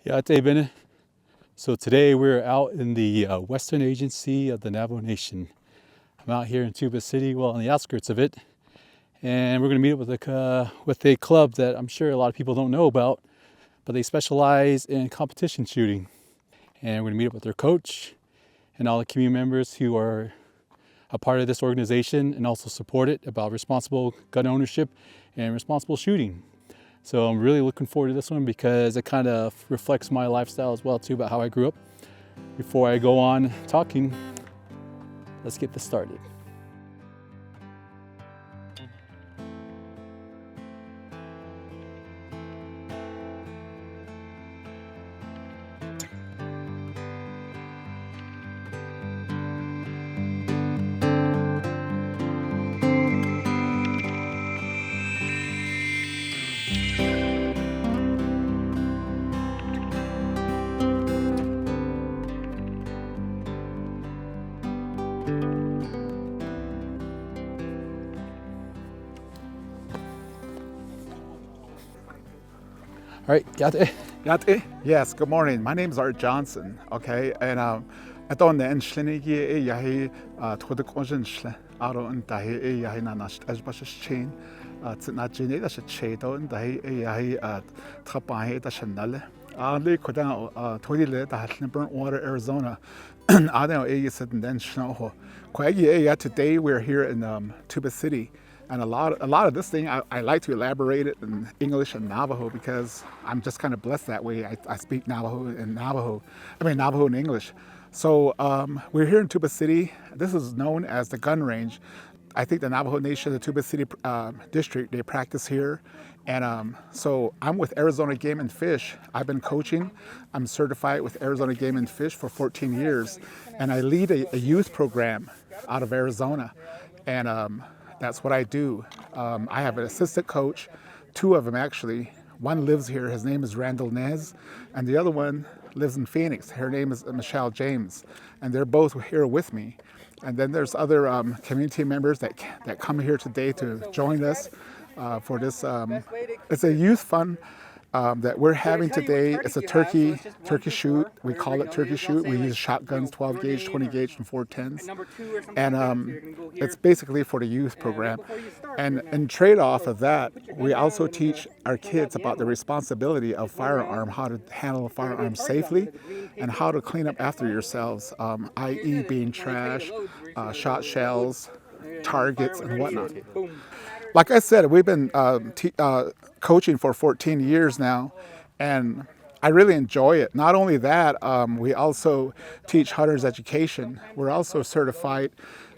Yeah, Bene. So today we're out in the western agency of the Navajo Nation. I'm out here in Tuba City, well, on the outskirts of it, and we're going to meet up with a club that I'm sure a lot of people don't know about, but they specialize in competition shooting. And we're going to meet up with their coach and all the community members who are a part of this organization and also support it about responsible gun ownership and responsible shooting. So I'm really looking forward to this one because it kind of reflects my lifestyle as well too, about how I grew up. Before I go on talking, let's get this started. All right, got it. Yes, good morning. My name is Art Johnson, okay? And I thought the Enschlenigi yahi Todekonshin Aro and Dahi yahi Nanash Ashbash's chain, Tsnachine, that's a Cheto, and Dahi yahi Trapahe, that's a Nale. Ali Kodan Todile, the Hatlin Water, Arizona. I don't know, you said and then Snow. Today we're here in Tuba City. And a lot of this thing, I like to elaborate it in English and Navajo because I'm just kind of blessed that way. I speak Navajo and English. So we're here in Tuba City. This is known as the gun range. I think the Navajo Nation, the Tuba City district, they practice here. And so I'm with Arizona Game and Fish. I've been coaching. I'm certified with Arizona Game and Fish for 14 years. And I lead a youth program out of Arizona. And that's what I do. I have an assistant coach, two of them actually. One lives here, his name is Randall Nez, and the other one lives in Phoenix. Her name is Michelle James, and they're both here with me. And then there's other community members that come here today to join us for this. It's a youth fun that we're having today. It's a turkey shoot. We call it turkey shoot. We use shotguns, 12 gauge, 20 gauge, and 410s. And it's basically for the youth program. And in trade off of that, we also teach our kids about the responsibility of firearm, how to handle a firearm safely, and how to clean up after yourselves, i.e. being trash, shot shells, targets, and whatnot. Like I said, we've been coaching for 14 years now, and I really enjoy it. Not only that, we also teach hunters education. We're also certified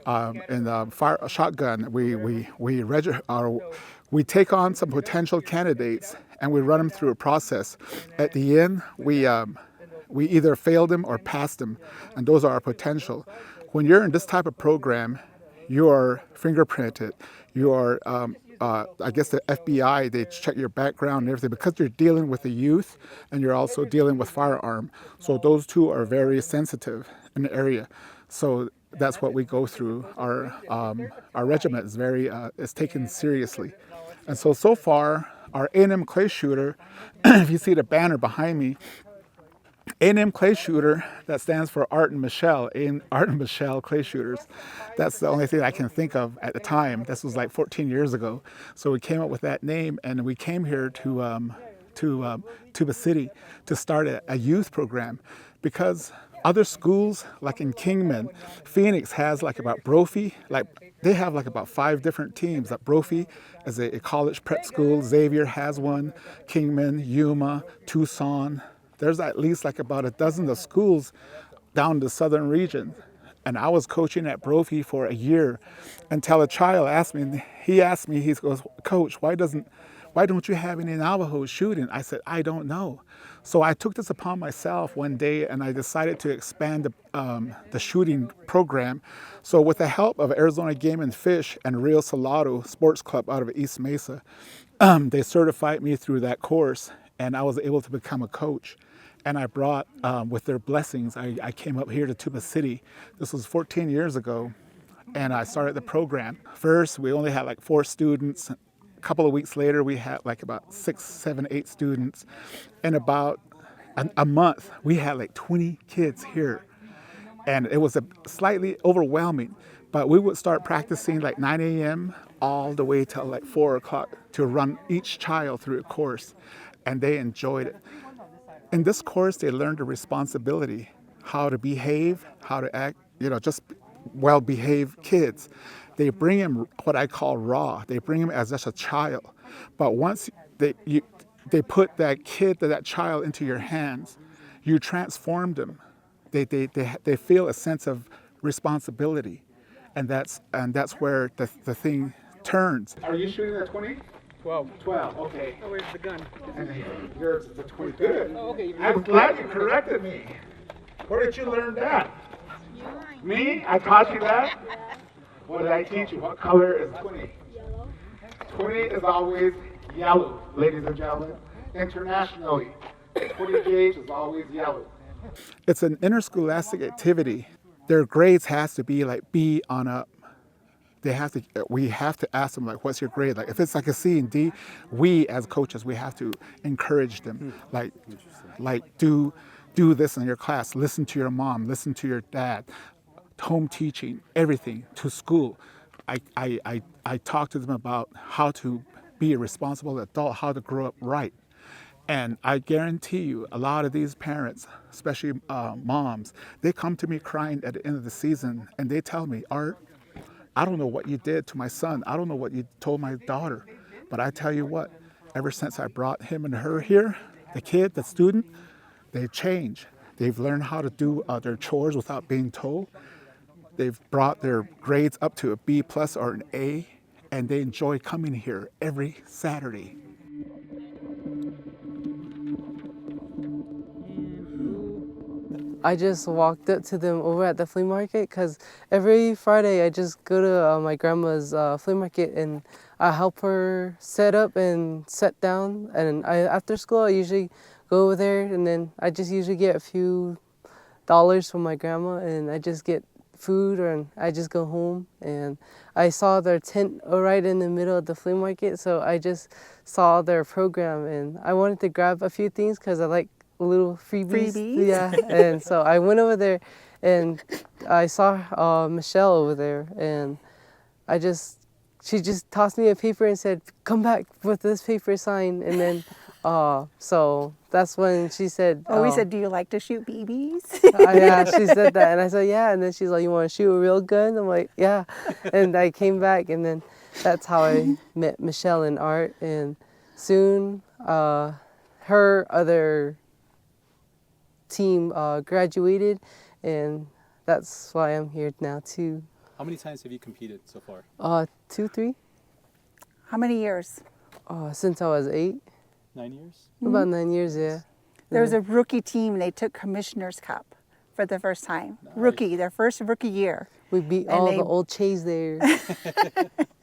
in shotgun. We take on some potential candidates and we run them through a process. At the end, we either failed them or passed them, and those are our potential. When you're in this type of program, you are fingerprinted. You are, I guess the FBI, they check your background and everything because you're dealing with the youth and you're also dealing with firearm. So those two are very sensitive in the area. So that's what we go through. Our regiment is is taken seriously. And so far, our A&M Clayshooter, if you see the banner behind me, A&M Clayshooter, that stands for Art and Michelle Clayshooters. That's the only thing I can think of at the time. This was like 14 years ago. So we came up with that name, and we came here to Tuba City to start a youth program because other schools, like in Kingman, Phoenix has like about Brophy, they have like about 5 different teams. Like Brophy is a college prep school. Xavier has one. Kingman, Yuma, Tucson. There's at least like about a dozen of schools down the southern region. And I was coaching at Brophy for a year until a child asked me, he goes, Coach, why don't you have any Navajo shooting? I said, I don't know. So I took this upon myself one day and I decided to expand the shooting program. So with the help of Arizona Game and Fish and Rio Salado Sports Club out of East Mesa, they certified me through that course and I was able to become a coach. And I brought, with their blessings, I came up here to Tuba City. This was 14 years ago, and I started the program. First, we only had like 4 students. A couple of weeks later, we had like about 6, 7, 8 students. And about a month, we had like 20 kids here. And it was a slightly overwhelming, but we would start practicing like 9 a.m. all the way till like 4 o'clock to run each child through a course. And they enjoyed it. In this course, they learned the responsibility, how to behave, how to act, just well-behaved kids. They bring them what I call raw. They bring them as just a child. But once they put that kid, that child into your hands, you transform them. They feel a sense of responsibility. And that's where the thing turns. Are you shooting at 20? 12. 12, okay. Oh, where's the gun? And yours is a 20. Good. Oh, okay. I'm glad you corrected me. Where did you learn that? Me? I taught you that? What did I teach you? What color is 20? Yellow. 20 is always yellow, ladies and gentlemen. Internationally, 20 gauge is always yellow. It's an interscholastic activity. Their grades has to be like B on up. We have to ask them, like, what's your grade? Like, if it's like a C and D, we as coaches, we have to encourage them, like do this in your class. Listen to your mom, listen to your dad, home teaching, everything, to school. I talk to them about how to be a responsible adult, how to grow up right. And I guarantee you, a lot of these parents, especially moms, they come to me crying at the end of the season, and they tell me, Art, I don't know what you did to my son. I don't know what you told my daughter. But I tell you what, ever since I brought him and her here, the kid, the student, they've changed. They've learned how to do their chores without being told. They've brought their grades up to a B plus or an A, and they enjoy coming here every Saturday. I just walked up to them over at the flea market because every Friday I just go to my grandma's flea market and I help her set up and set down. And after school I usually go over there and then I just usually get a few dollars from my grandma and I just get food and I just go home. And I saw their tent right in the middle of the flea market, so I just saw their program and I wanted to grab a few things because I like little freebies. Yeah. And so I went over there and I saw Michelle over there and she just tossed me a paper and said, come back with this paper sign. And then so that's when she said, we said, do you like to shoot BBs? Yeah, she said that and I said, yeah. And then she's like, you want to shoot a real gun? I'm like, yeah. And I came back and then that's how I met Michelle and Art. And soon her other team graduated, and that's why I'm here now too. How many times have you competed so far? 2, 3. How many years? Since I was 8. 9 years? About 9 years, yeah. There was a rookie team, and they took Commissioner's Cup for the first time. Nice. Rookie, their first rookie year. We beat all the old Chays there.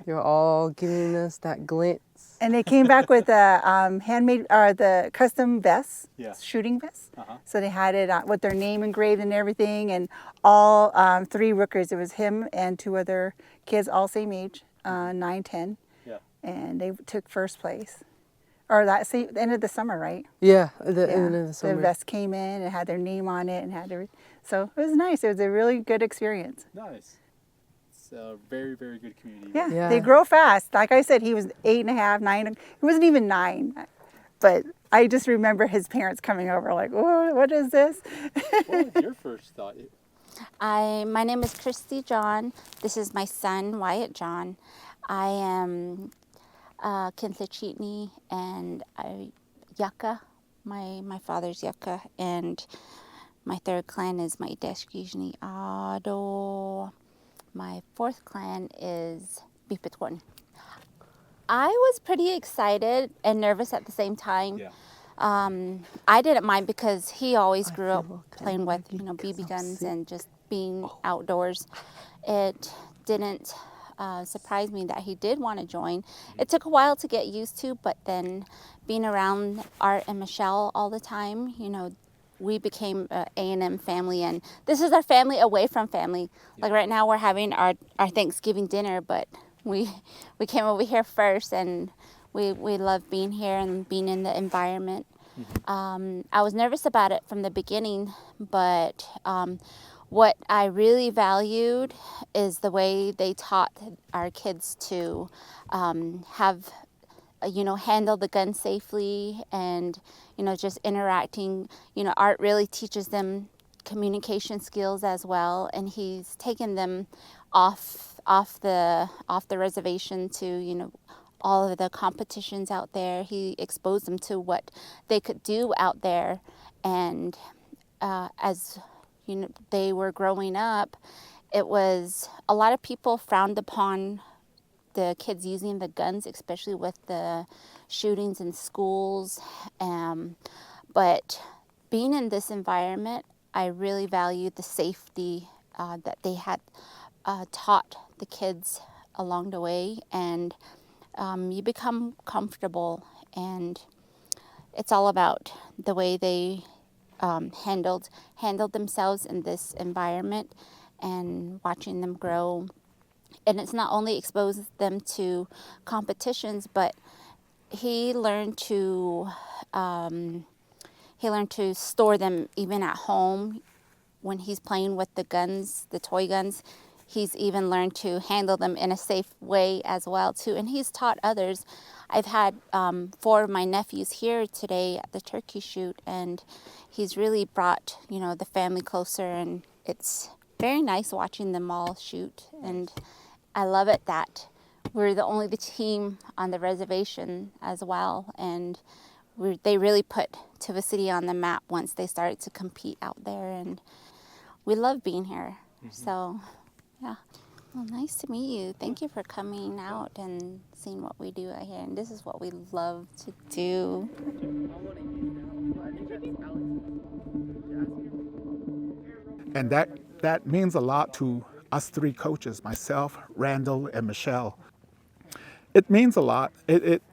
They were all giving us that glance. And they came back with the handmade, or the custom vests, shooting vests. So they had it with their name engraved and everything. And all 3 rookers, it was him and 2 other kids, all same age, 9, 10. Yeah. And they took first place. Or the end of the summer, right? Yeah, the end of the summer. The vest came in and had their name on it and had everything. So it was nice. It was a really good experience. Nice. It's a very, very good community. Yeah, they grow fast. Like I said, he was 8.5, 9. He wasn't even 9. But I just remember his parents coming over like, oh, what is this? What was your first thought? My name is Christy John. This is my son, Wyatt John. I am Kintlachitni and Yucca. My father's Yucca. And my 3rd clan is my Deshkijni Ado. My 4th clan is Bipetwan. I was pretty excited and nervous at the same time. Yeah. I didn't mind because he always grew up playing with, BB guns and just being outdoors. It didn't surprise me that he did want to join. It took a while to get used to, but then being around Art and Michelle all the time, we became an A&M family, and this is our family away from family. Like right now we're having our Thanksgiving dinner, but we came over here first, and we love being here and being in the environment. I was nervous about it from the beginning, but what I really valued is the way they taught our kids to have, handle the gun safely, and, just interacting. Art really teaches them communication skills as well, and he's taken them off the reservation to, all of the competitions out there. He exposed them to what they could do out there, and as they were growing up, it was a lot of people frowned upon the kids using the guns, especially with the shootings in schools. But being in this environment, I really valued the safety that they had taught the kids along the way, and you become comfortable, and it's all about the way they handled themselves in this environment, and watching them grow. And it's not only exposed them to competitions, but he learned to store them even at home. When he's playing with the guns, the toy guns, he's even learned to handle them in a safe way as well too. And he's taught others. I've had 4 of my nephews here today at the turkey shoot, and he's really brought the family closer, and it's very nice watching them all shoot. And I love it that we're the team on the reservation as well, and they really put Tuba City on the map once they started to compete out there, and we love being here. So, yeah. Well, nice to meet you. Thank you for coming out and seeing what we do out here, and this is what we love to do. And that means a lot to us 3 coaches, myself, Randall, and Michelle. It means a lot.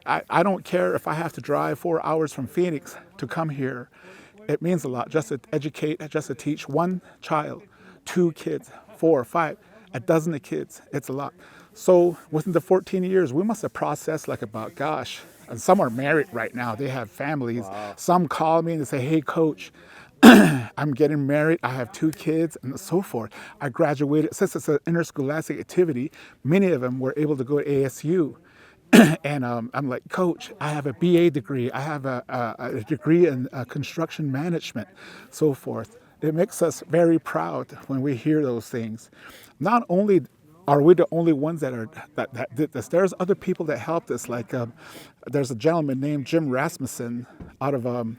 I don't care if I have to drive 4 hours from Phoenix to come here. It means a lot just to educate, just to teach 1 child, 2 kids, 4, 5, a dozen of kids. It's a lot. So within the 14 years, we must have processed and some are married right now. They have families. Wow. Some call me and say, hey, coach, I'm getting married, I have 2 kids, and so forth. I graduated, since it's an interscholastic activity, many of them were able to go to ASU. And I'm like, coach, I have a BA degree, I have a degree in construction management, so forth. It makes us very proud when we hear those things. Not only are we the only ones that did this, there's other people that helped us, like there's a gentleman named Jim Rasmussen out of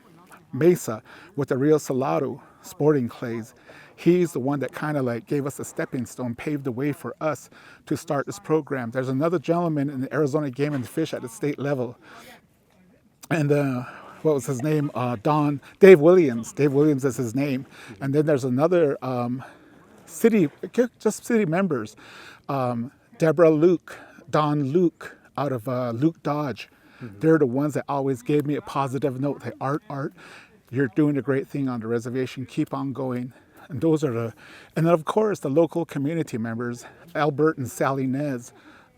Mesa with the Rio Salado sporting clays. He's the one that kind of like gave us a stepping stone, paved the way for us to start this program. There's another gentleman in the Arizona Game and Fish at the state level. And what was his name? Dave Williams. Dave Williams is his name. And then there's another city members. Deborah Luke, Don Luke out of Luke Dodge. They're the ones that always gave me a positive note. They Art, you're doing a great thing on the reservation. Keep on going. And those are and then of course the local community members, Albert and Sally Nez,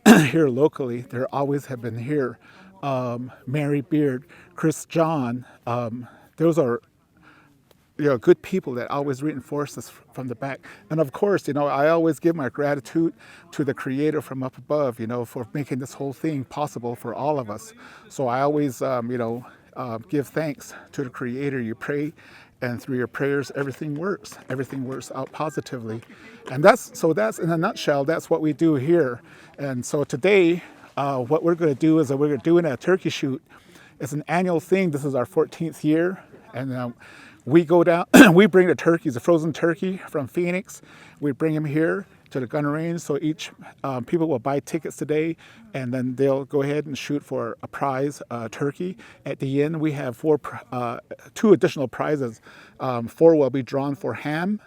here locally. They always have been here. Mary Beard, Chris John. Those are good people that always reinforce us from the back. And of course, I always give my gratitude to the Creator from up above, for making this whole thing possible for all of us. So I always, give thanks to the Creator. You pray, and through your prayers, everything works. Everything works out positively. And that's in a nutshell, that's what we do here. And so today, what we're going to do is we're doing a turkey shoot. It's an annual thing. This is our 14th year. And we go down, we bring the turkeys, a frozen turkey from Phoenix. We bring them here to the gun range. So each people will buy tickets today, and then they'll go ahead and shoot for a prize turkey. At the end, we have 2 additional prizes. 4 will be drawn for ham,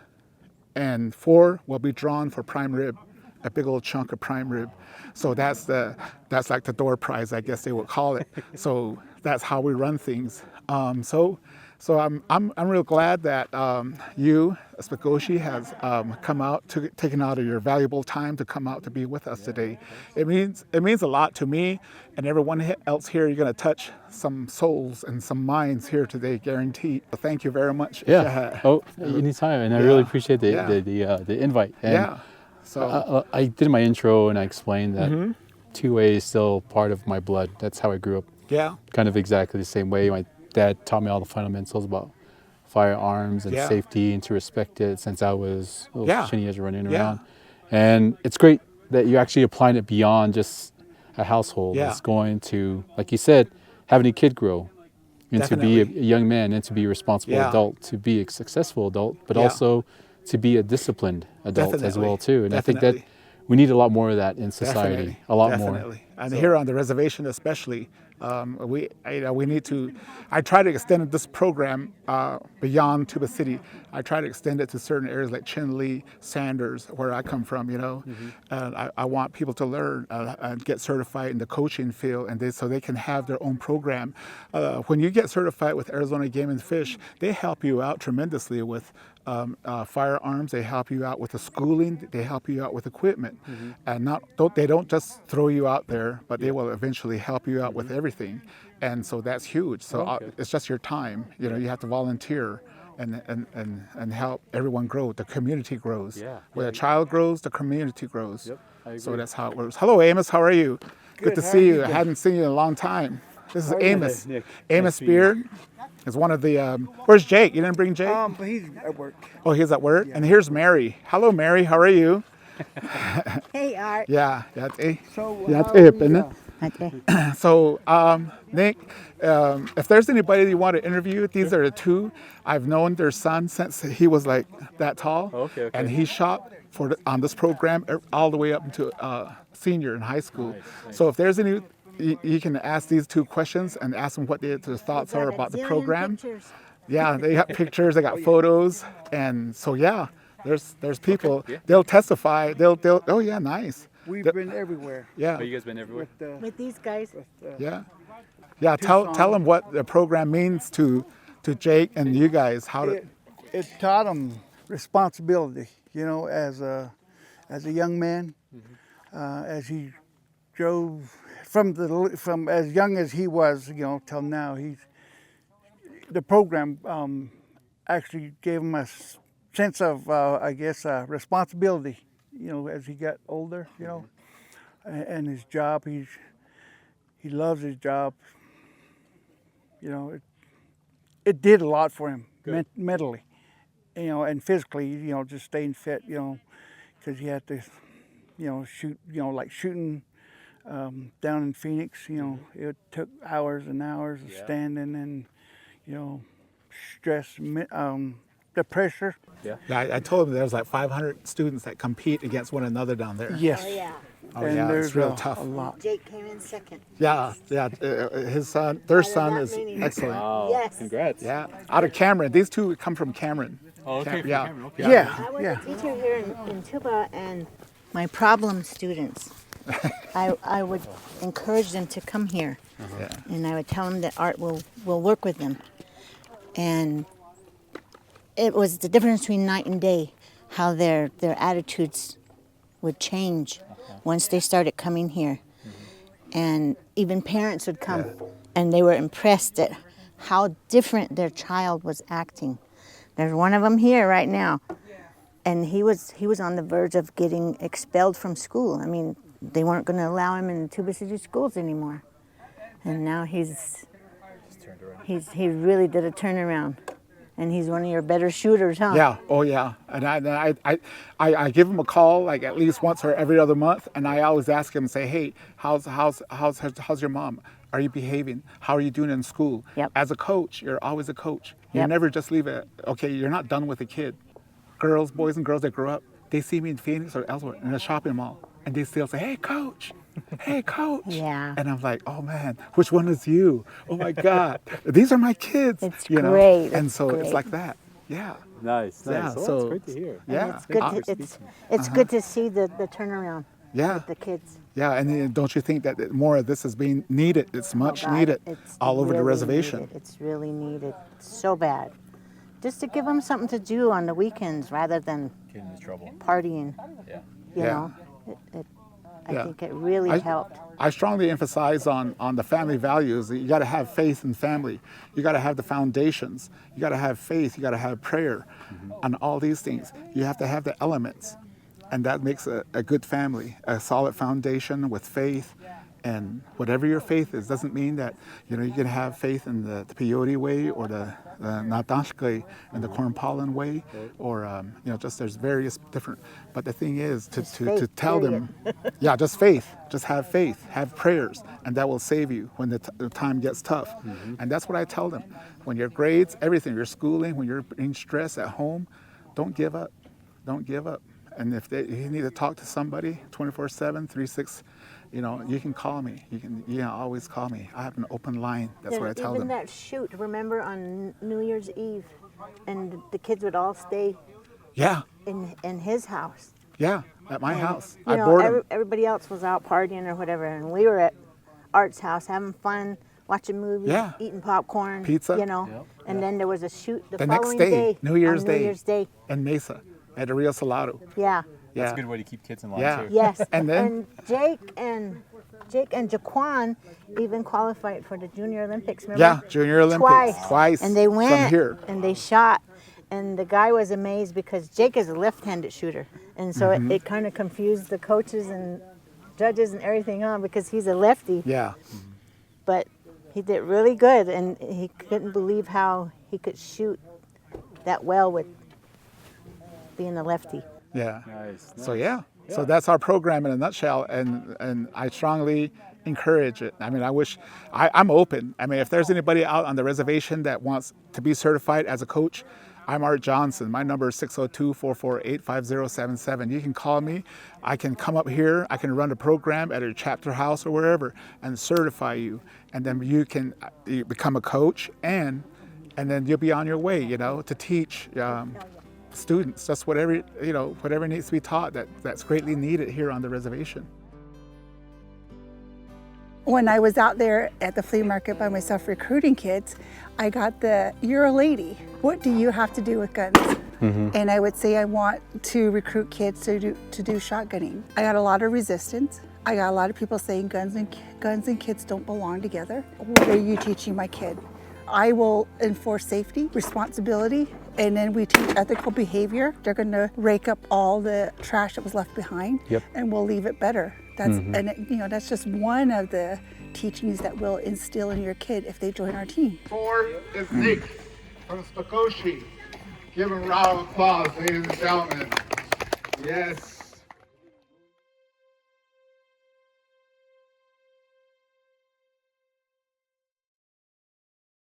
and 4 will be drawn for prime rib, a big old chunk of prime rib. So that's like the door prize, I guess they would call it. So that's how we run things. So So I'm real glad that you, Spagoshi, has come out, taken out of your valuable time to come out to be with us today. It means a lot to me and everyone else here. You're going to touch some souls and some minds here today, guaranteed. So thank you very much. Yeah. Oh, anytime. And I really appreciate the invite. And Yeah. So I did my intro and I explained that 2A is still part of my blood. That's how I grew up. yeah, Kind of exactly the same way. My dad taught me all the fundamentals about firearms and Yeah. safety and to respect it since I was a little Yeah. shinny as running Yeah. around. And it's great that you're actually applying it beyond just a household. Yeah. It's going to, like you said, having a kid grow and to be a Definitely. young man and to be a responsible Yeah. adult, to be a successful adult, but Yeah. also to be a disciplined adult as Definitely. well too. And I think that Definitely. we need a lot more of that in society. Definitely. A lot Definitely. more. And here on the reservation especially, we need to, I try to extend this program beyond Tuba City. I try to extend it to certain areas like Chinle, Sanders, where I come from, And I want people to learn and get certified in the coaching field so they can have their own program. When you get certified with Arizona Game and Fish, they help you out tremendously with firearms. They help you out with the schooling. They help you out with equipment, and they don't just throw you out there, but they will eventually help you out with everything. And so that's huge. So it's just your time. You have to volunteer and help everyone grow. The community grows. Yeah. Where a child grows, the community grows. Yep, I So agree. that's how it works. Hello, Amos. How are you? Good to How see are you. you I doing? hadn't seen you in a long time. This is How are you Amos. today, Nick? Amos Nice to meet you. Beard is one of the. Where's Jake? You didn't bring Jake? But he's at work. Oh, he's at work. And here's Mary. Hello, Mary. How are you? Hey, Art. Yeah, that's it. So Yeah, how it's it, we, isn't it? Okay. So, Nick, if there's anybody you want to interview, these are the two. I've known their son since he was like that tall. Okay. And he shot on this program all the way up into senior in high school. So if there's any, you can ask these two questions and ask them what their thoughts are about the program. Yeah, they got pictures, they got photos, and so yeah, there's people. They'll testify. They'll. Oh yeah, nice. we've The- been everywhere. Yeah, You guys been everywhere? With these guys. yeah, yeah. Tell them what the program means to Jake and you guys. How to. It taught him responsibility, as a young man, as he drove from as young as he was, till now. The program actually gave him a sense of, responsibility, as he got older, and his job. He loves his job. It did a lot for him mentally, and physically, just staying fit, because he had to, shoot, like shooting down in Phoenix, it took hours and hours of standing and, stress, the pressure. Yeah, I told him there's like 500 students that compete against one another down there. Yes. Oh, And yeah, there's it's real tough. a lot. Jake came in second. Yeah. His son, their son that is meaning- excellent. Wow. Yes. Congrats. Yeah, out of Cameron. These two come from Cameron. Oh, okay. from Yeah. Cameron, okay. Yeah, I was yeah. a teacher here in Tuba, and my problem students, I would encourage them to come here, Yeah. and I would tell them that art will work with them. And it was the difference between night and day, how their attitudes would change once they started coming here. And even parents would come, and they were impressed at how different their child was acting. There's one of them here right now, and he was on the verge of getting expelled from school. I mean, they weren't going to allow him in the Tuba City schools anymore, and now he really did a turnaround, and he's one of your better shooters, huh? Yeah. Oh, yeah. And I give him a call like at least once or every other month, and I always ask him, say, hey, how's your mom? Are you behaving? How are you doing in school? Yep. As a coach, you're always a coach. You Yep. never just leave it. Okay, you're not done with a kid. Boys and girls that grow up, they see me in Phoenix or elsewhere in a shopping mall, and they still say, hey, coach. Hey, coach. Yeah. And I'm like, oh man, which one is you? Oh my God, these are my kids. It's you know? great, And it's so it's great. like that. Yeah. Nice. Yeah, Well, so- that's great to hear. Yeah. It's good. Uh, It's good to see the turnaround Yeah. with the kids. Yeah, and don't you think that more of this is being needed? It's much Oh, God, needed it's all over the really reservation. needed. It's really needed so bad. Just to give them something to do on the weekends rather than Getting into trouble. partying. Yeah. You Yeah. know, I Yeah. think it really helped. I strongly emphasize on the family values. You got to have faith in family. You got to have the foundations. You got to have faith. You got to have prayer, and all these things. You have to have the elements, and that makes a good family, a solid foundation with faith. And whatever your faith is, doesn't mean that you can have faith in the peyote way or the natashke and the corn pollen way, or just there's various different. But the thing is to faith, tell them, yeah, just faith, just have faith, have prayers, and that will save you when the time gets tough. And that's what I tell them. When your grades, everything, your schooling, when you're being stressed at home, don't give up, don't give up. And if you need to talk to somebody 24/7, 36. You can call me. You can always call me. I have an open line. That's what I tell Even them. that shoot, remember on New Year's Eve, and the kids would all stay Yeah, in his house. yeah, at my house. You I know, board them. everybody else was out partying or whatever, and we were at Art's house having fun, watching movies, Yeah. eating popcorn, Pizza. And then there was a shoot the next following day, New Year's on Day. New Year's Day. In Mesa at the Rio Salado. Yeah. That's Yeah. a good way to keep kids in line Yeah. too. Yes. And then- Jake and Jaquan even qualified for the Junior Olympics. Remember? Yeah, Junior Olympics. Twice. And they went from here. and they shot. And the guy was amazed because Jake is a left-handed shooter. And so it kind of confused the coaches and judges and everything on because he's a lefty. Yeah. But he did really good, and he couldn't believe how he could shoot that well with being a lefty. Yeah. Nice. So yeah. So that's our program in a nutshell, and I strongly encourage it. I mean, I'm open. I mean, if there's anybody out on the reservation that wants to be certified as a coach, I'm Art Johnson. My number is 602-448-5077. You can call me. I can come up here. I can run a program at a chapter house or wherever and certify you. And then you can become a coach, and then you'll be on your way, to teach students, just whatever needs to be taught that's greatly needed here on the reservation. When I was out there at the flea market by myself recruiting kids, I got you're a lady. What do you have to do with guns? And I would say I want to recruit kids to do shotgunning. I got a lot of resistance. I got a lot of people saying guns and kids don't belong together. What are you teaching my kid? I will enforce safety, responsibility, and then we teach ethical behavior. They're going to rake up all the trash that was left behind, and we'll leave it better. That's just one of the teachings that we'll instill in your kid if they join our team. 4 is Nick from Spakoshi. Give him a round of applause, ladies and gentlemen. Yes.